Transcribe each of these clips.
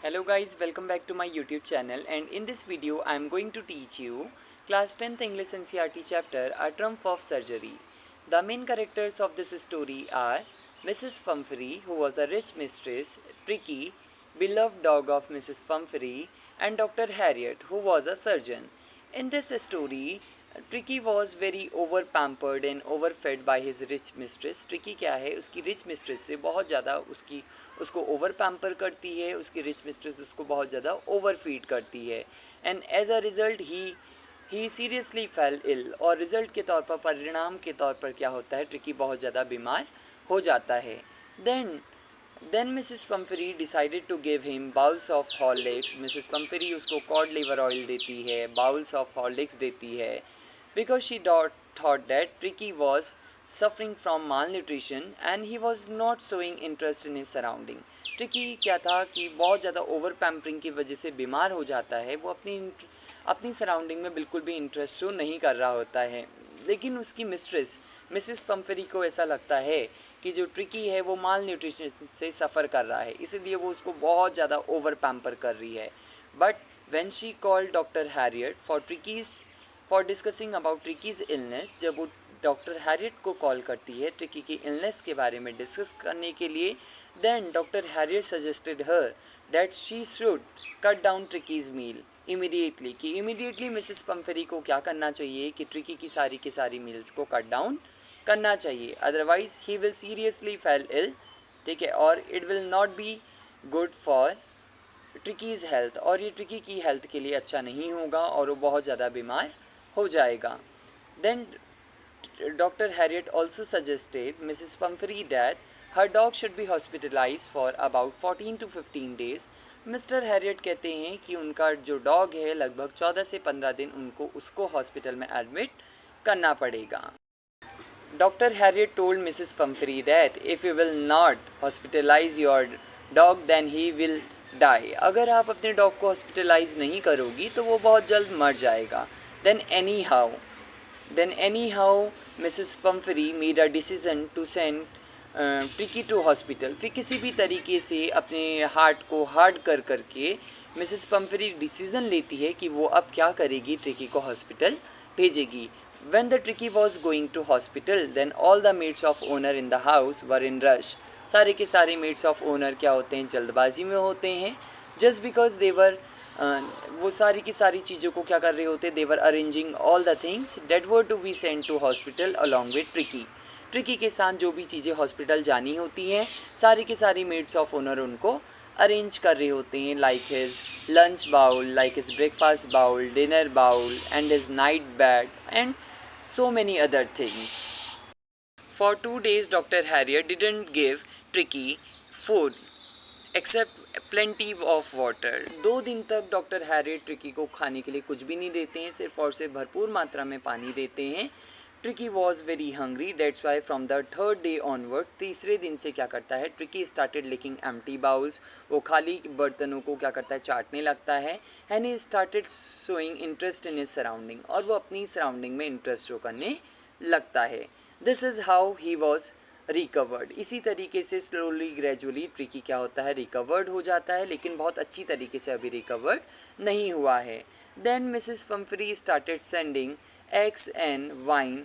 Hello guys, welcome back to my YouTube channel, and in this video I am going to teach you class 10th English NCERT chapter A Trump of Surgery. The main characters of this story are Mrs. Pumphrey, who was a rich mistress, Tricky, beloved dog of Mrs. Pumphrey, and Dr. Harriet, who was a surgeon. In this story, tricky was very over pampered and over fade by his rich mistress. Tricky क्या है, उसकी rich mistress से बहुत ज़्यादा उसको over pamper करती है. उसकी रिच मिस्ट्रेस उसको बहुत ज़्यादा ओवर फीड करती है, and as a result he seriously fell ill. और रिज़ल्ट के तौर पर, परिणाम के तौर पर क्या होता है, ट्रिकी बहुत ज़्यादा बीमार हो जाता है. Then Mrs Pumphrey decided to give him bowls of Horlicks. Mrs Pumphrey उसको कॉड लिवर ऑयल देती है, बाउल्स ऑफ हॉर्लिक्स देती है, because she thought that Tricky was suffering from malnutrition and he was not showing interest in his surrounding. Tricky क्या था कि बहुत ज़्यादा ओवर पैम्परिंग की वजह से बीमार हो जाता है. वो अपनी सराउंडिंग में बिल्कुल भी इंटरेस्ट शो नहीं कर रहा होता है. लेकिन उसकी मिस्ट्रेस मिसिस पम्फरी को ऐसा लगता है कि जो ट्रिकी है वो माल न्यूट्रिशन से सफ़र कर रहा है, इसलिए वो उसको बहुत ज़्यादा ओवर पैम्पर कर रही है. But when she called doctor Herriot for discussing about Tricky's illness, जब वो डॉक्टर हैरियट को कॉल करती है ट्रिकी की इलनेस के बारे में डिस्कस करने के लिए, then doctor Herriot suggested her that she should cut down Tricky's meal immediately. कि इमीडिएटली मिसिस पम्फरी को क्या करना चाहिए कि ट्रिकी की सारी मील्स को कट डाउन करना चाहिए, otherwise he will seriously fell ill. ठीक है, और it will not be good for Tricky's health, और ये ट्रिकी की हेल्थ के लिए अच्छा नहीं होगा और वो बहुत ज़्यादा बीमार हो जाएगा. Then doctor Herriot also suggested Mrs Pumphrey that her dog should be hospitalize for about 14 to 15 days. Mr Herriot कहते हैं कि उनका जो डॉग है लगभग 14 से 15 दिन उसको हॉस्पिटल में एडमिट करना पड़ेगा. Doctor Herriot told Mrs Pumphrey that if you will not hospitalize your dog then he will die. अगर आप अपने डॉग को हॉस्पिटलाइज नहीं करोगी तो वो बहुत जल्द मर जाएगा. Then anyhow, Mrs. Pumphrey made a decision to send Tricky to hospital. फिर किसी भी तरीके से अपने हार्ट को हार्ड करके मिसेस पम्फरी डिसीज़न लेती है कि वो अब क्या करेगी, ट्रिकी को हॉस्पिटल भेजेगी. When the Tricky was going to hospital, then all the maids of owner in the house were in rush. सारे के सारे मेड्स ऑफ ओनर क्या होते हैं, जल्दबाजी में होते हैं. जस्ट बिकॉज देवर वो सारी की सारी चीज़ों को क्या कर रहे होते, they were arranging all the things that were to be send to hospital along with Tricky. Tricky के साथ जो भी चीज़ें हॉस्पिटल जानी होती हैं, सारी की सारी मेड्स ऑफ ओनर उनको अरेंज कर रहे होते हैं, like his lunch bowl, like his breakfast bowl, dinner bowl, and his night bed, and so many other things. For 2 days, Dr. Harriet didn't give Tricky food except plenty of water. 2 दिन तक doctor Harriet tricky को खाने के लिए कुछ भी नहीं देते हैं, सिर्फ और सिर्फ भरपूर मात्रा में पानी देते हैं. Tricki was very hungry, that's why from the 3rd day onward, तीसरे दिन से क्या करता है, Tricki started licking empty bowls. वो खाली बर्तनों को क्या करता है, चाटने लगता है. And he started showing interest in his surrounding, और वो अपनी सराउंडिंग में इंटरेस्ट शो करने लगता है. This is how he was recovered. इसी तरीके से स्लोली ग्रेजुअली ट्रिकी क्या होता है, रिकवर्ड हो जाता है, लेकिन बहुत अच्छी तरीके से अभी रिकवर्ड नहीं हुआ है. Then Mrs Pumphrey started sending eggs and wine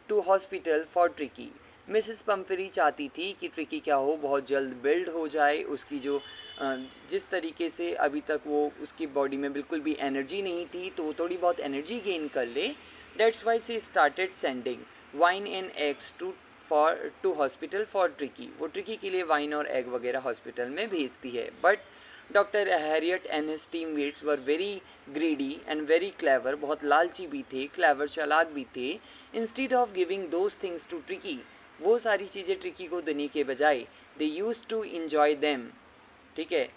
to hospital for Tricky. Mrs Pumphrey चाहती थी कि ट्रिकी क्या हो, बहुत जल्द बिल्ड हो जाए. उसकी जो जिस तरीके से अभी तक वो उसकी बॉडी में बिल्कुल भी एनर्जी नहीं थी, तो वो थोड़ी बहुत एनर्जी गेन कर ले. That's why she started sending wine and eggs to hospital for Tricki. वो ट्रिकी के लिए वाइन और एग वगैरह हॉस्पिटल में भेजती है. But doctor Harriet and his teammates were very greedy and very clever. बहुत लालची भी थे, क्लेवर चालाक भी थे. Instead of giving those things to Tricki, वो सारी चीज़ें ट्रिकी को देने के बजाय they used to enjoy them. ठीक है,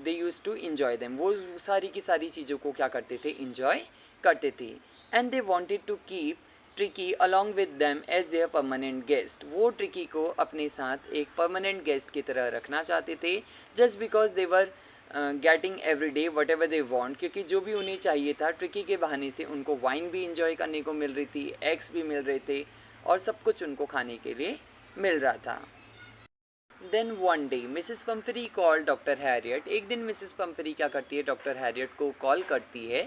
they used to enjoy them, वो सारी की सारी चीज़ों को क्या करते थे, इन्जॉय करते थे. And they wanted to keep Tricki along with them as their permanent guest. वो ट्रिकी को अपने साथ एक परमानेंट गेस्ट की तरह रखना चाहते थे, just because they were getting every day what ever they want. क्योंकि जो भी उन्हें चाहिए था, ट्रिकी के बहाने से उनको वाइन भी इंजॉय करने को मिल रही थी, एग्स भी मिल रहे थे, और सब कुछ उनको खाने के लिए मिल रहा था. Then one day Mrs Pumphrey call doctor Herriot. एक दिन मिसेस पम्फरी क्या करती है, डॉक्टर हैरियट को कॉल करती है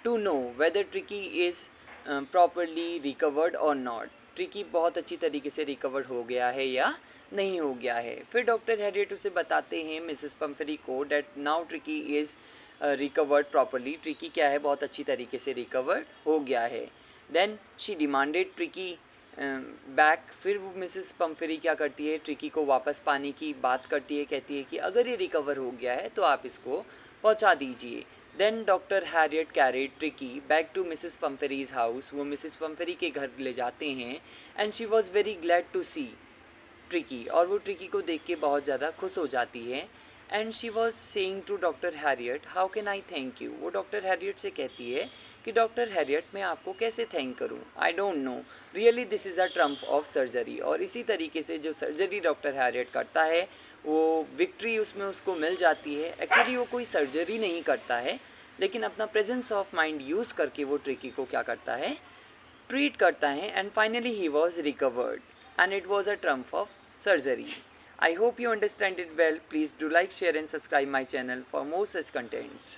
to know whether Tricki is properly recovered और नॉट। ट्रिकी बहुत अच्छी तरीके से रिकवर हो गया है या नहीं हो गया है। फिर डॉक्टर हैरियट उसे बताते हैं मिसेस पम्फरी को that now Tricki is recovered properly. Tricki क्या है, बहुत अच्छी तरीके से रिकवर्ड हो गया है। Then she demanded Tricki back. फिर वो मिसेस पम्फरी क्या करती है, ट्रिकी को वापस पाने की बात करती है, कहती है कि अगर ये रिकवर हो गया है तो आप इसको पहुंचा दीजिए। Then doctor Herriot carried Tricky back to Mrs Pumphrey's house. वो मिसेस पम्फरी के घर ले जाते हैं and she was very glad to see Tricky. और वो ट्रिकी को देख के बहुत ज़्यादा खुश हो जाती है। And she was saying to doctor Harriet how can I thank you. वो डॉक्टर हैरियट से कहती है कि डॉक्टर हैरियट मैं आपको कैसे थैंक करूं, I don't know, really this is a Trump of surgery. और इसी तरीके से जो सर्जरी डॉक्टर हैरियट करता है वो विक्ट्री उसमें उसको मिल जाती है। एक्चुअली वो कोई सर्जरी नहीं करता है, लेकिन अपना प्रेजेंस ऑफ माइंड यूज़ करके वो ट्रिकी को क्या करता है, ट्रीट करता है। And finally he was recovered and it was a Trump of surgery. I hope you understand it well. Please do like, share and subscribe my channel for more such contents.